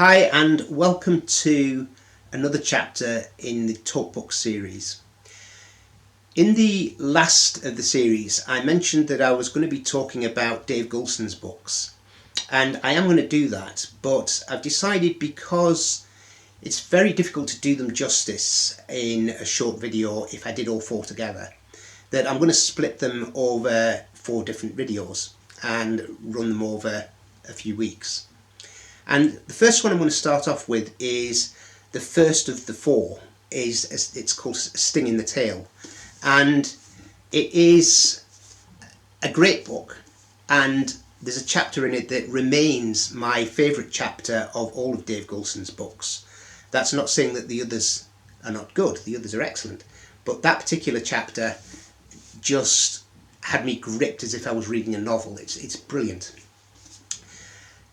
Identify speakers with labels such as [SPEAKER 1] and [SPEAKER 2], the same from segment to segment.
[SPEAKER 1] Hi and welcome to another chapter in the Talkbook series. In the last of the series I mentioned that I was going to be talking about Dave Goulson's books, and I am going to do that, but I've decided, because it's very difficult to do them justice in a short video if I did all four together, that I'm going to split them over 4 different videos and run them over a few weeks. And the first one I'm going to start off with is the first of the 4. It's called Sting in the Tail, and it is a great book, and there's a chapter in it that remains my favourite chapter of all of Dave Goulson's books. That's not saying that the others are not good, the others are excellent, but that particular chapter just had me gripped as if I was reading a novel. It's brilliant.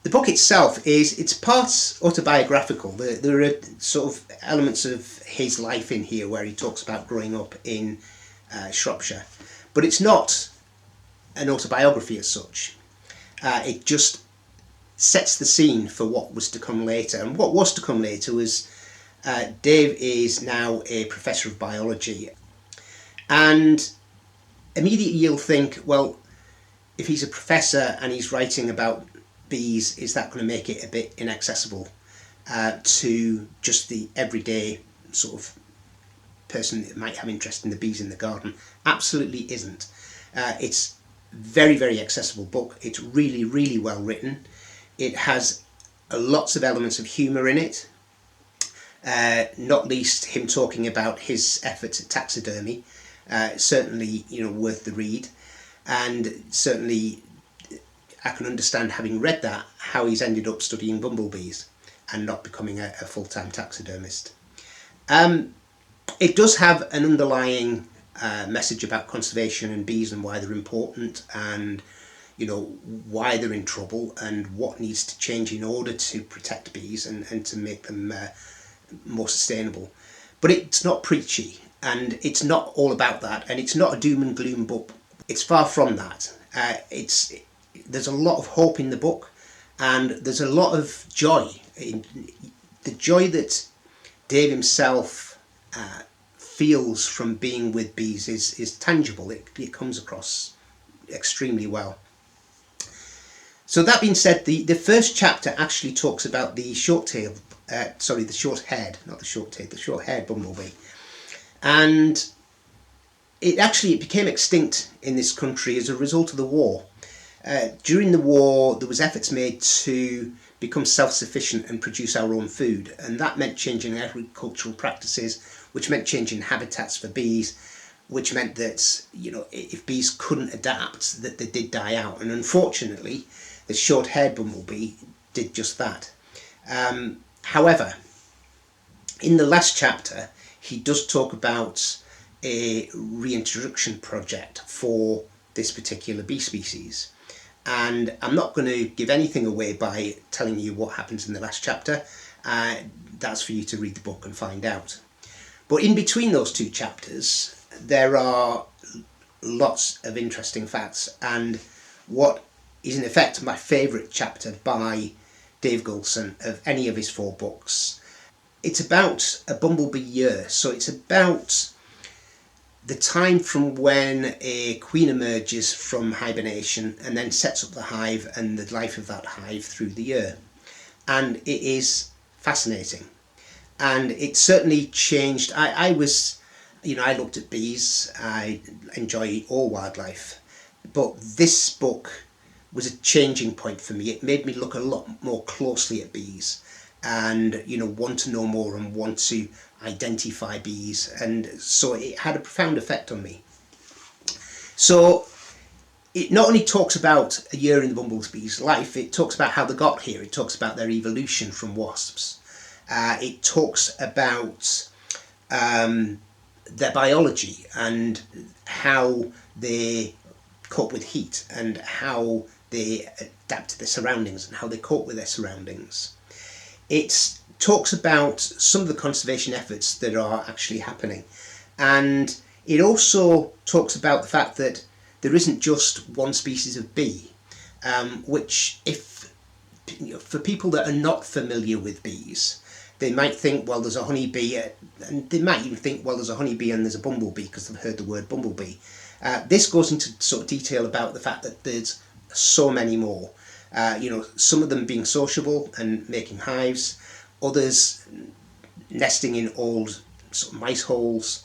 [SPEAKER 1] The book itself it's parts autobiographical. There are sort of elements of his life in here where he talks about growing up in Shropshire, but it's not an autobiography as such. It just sets the scene for what was to come later, and what was to come later was Dave is now a professor of biology, and immediately you'll think, well, if he's a professor and he's writing about bees, is that going to make it a bit inaccessible to just the everyday sort of person that might have interest in the bees in the garden? Absolutely isn't. It's very, very accessible book. It's really, really well written. It has lots of elements of humour in it, not least him talking about his efforts at taxidermy. Certainly, worth the read, and certainly I can understand, having read that, how he's ended up studying bumblebees and not becoming a full-time taxidermist. It does have an underlying message about conservation and bees and why they're important, and why they're in trouble and what needs to change in order to protect bees and to make them more sustainable. But it's not preachy, and it's not all about that, and it's not a doom and gloom book. It's far from that. There's a lot of hope in the book, and there's a lot of joy. The joy that Dave himself feels from being with bees is tangible. It comes across extremely well. So that being said, the first chapter actually talks about the short-haired bumblebee, and it became extinct in this country as a result of the war. During the war, there was efforts made to become self-sufficient and produce our own food, and that meant changing agricultural practices, which meant changing habitats for bees, which meant that if bees couldn't adapt, that they did die out. And unfortunately, the short-haired bumblebee did just that. However, in the last chapter, he does talk about a reintroduction project for this particular bee species. And I'm not going to give anything away by telling you what happens in the last chapter. That's for you to read the book and find out. But in between those 2 chapters, there are lots of interesting facts. And what is in effect my favourite chapter by Dave Goulson of any of his 4 books, it's about a bumblebee year. So it's about the time from when a queen emerges from hibernation and then sets up the hive and the life of that hive through the year. And it is fascinating. And it certainly changed. I looked at bees. I enjoy all wildlife. But this book was a changing point for me. It made me look a lot more closely at bees and want to know more and want to identify bees, and so it had a profound effect on me. So it not only talks about a year in the bumblebee's life, it talks about how they got here. It talks about their evolution from wasps. It talks about their biology and how they cope with heat and how they adapt to their surroundings and how they cope with their surroundings. It talks about some of the conservation efforts that are actually happening, and it also talks about the fact that there isn't just one species of bee, which, if for people that are not familiar with bees, they might think, well, there's a honeybee, and they might even think, well, there's a honeybee and there's a bumblebee because they've heard the word bumblebee. This goes into sort of detail about the fact that there's so many more. Some of them being sociable and making hives, others nesting in old sort of mice holes,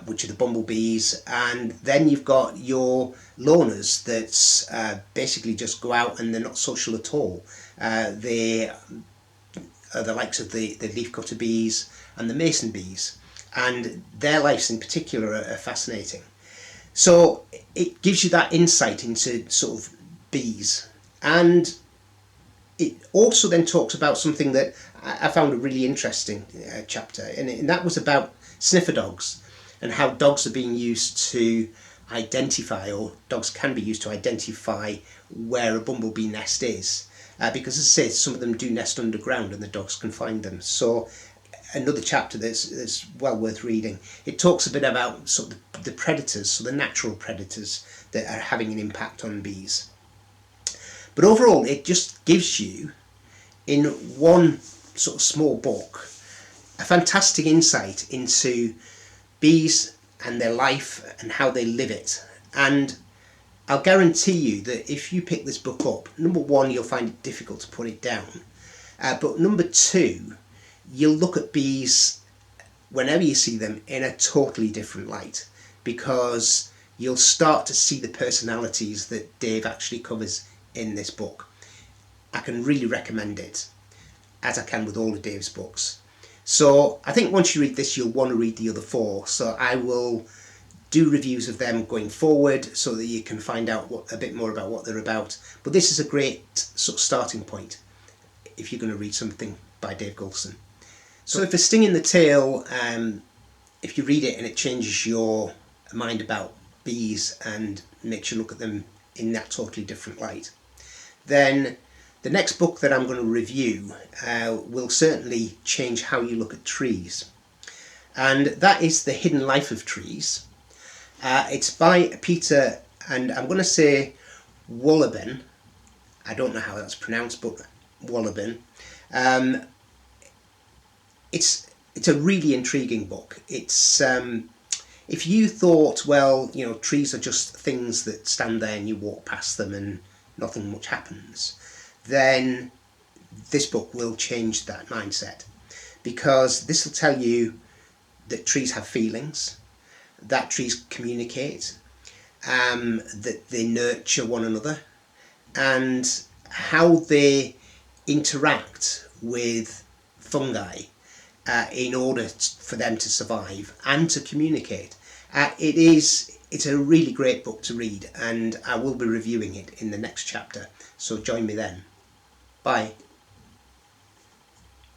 [SPEAKER 1] which are the bumblebees, and then you've got your loners that basically just go out and they're not social at all. They are the likes of the leafcutter bees and the mason bees, and their lives in particular are fascinating. So it gives you that insight into sort of bees, and it also then talks about something that I found a really interesting chapter, and that was about sniffer dogs and how dogs are being used to identify, or dogs can be used to identify where a bumblebee nest is, because as I say, some of them do nest underground and the dogs can find them. So another chapter that's well worth reading. It talks a bit about sort of the predators, so the natural predators that are having an impact on bees. But overall, it just gives you, in one sort of small book, a fantastic insight into bees and their life and how they live it. And I'll guarantee you that if you pick this book up, number one, you'll find it difficult to put it down. But number two, you'll look at bees whenever you see them in a totally different light, because you'll start to see the personalities that Dave actually covers in this book. I can really recommend it, as I can with all of Dave's books. So I think once you read this, you'll want to read the other four. So I will do reviews of them going forward so that you can find out a bit more about what they're about. But this is a great sort of starting point if you're going to read something by Dave Goulson. So if a sting in the tail, if you read it and it changes your mind about bees and makes you look at them in that totally different light, then the next book that I'm going to review will certainly change how you look at trees. And that is The Hidden Life of Trees. It's by Peter, and I'm going to say Wohlleben. I don't know how that's pronounced, but Wohlleben. It's a really intriguing book. It's if you thought, well, trees are just things that stand there and you walk past them and nothing much happens, then this book will change that mindset, because this will tell you that trees have feelings, that trees communicate, that they nurture one another, and how they interact with fungi in order for them to survive and to communicate. It's a really great book to read, and I will be reviewing it in the next chapter, so join me then. Bye.